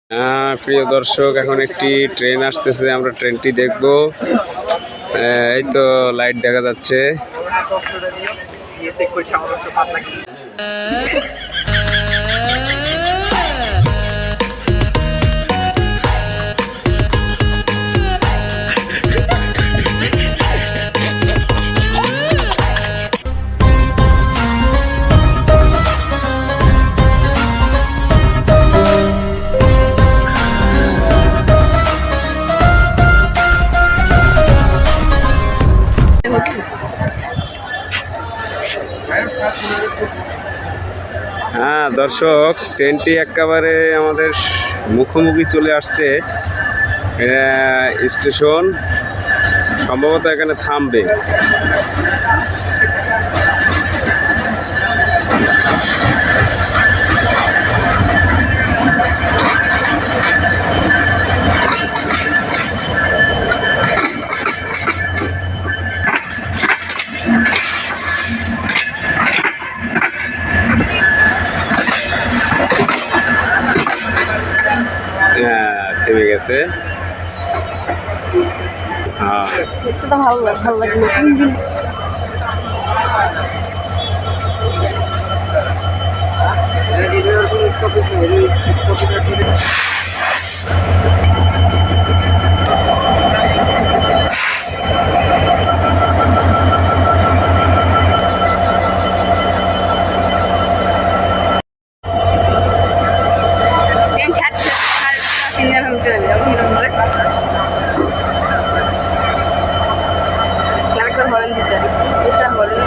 প্রিয় দর্শক, এখন একটি ট্রেন আসতেছে, আমরা ট্রেনটি দেখব। এই তো লাইট দেখা যাচ্ছে। দর্শক, ট্রেনটি একেবারে আমাদের মুখোমুখি চলে আসছে। স্টেশন সম্ভবত এখানে থামবে। থেমে গেছে। ভালো লাগলো। আরেকবার হরেন দিতে আর কি স্পেশাল হরেন।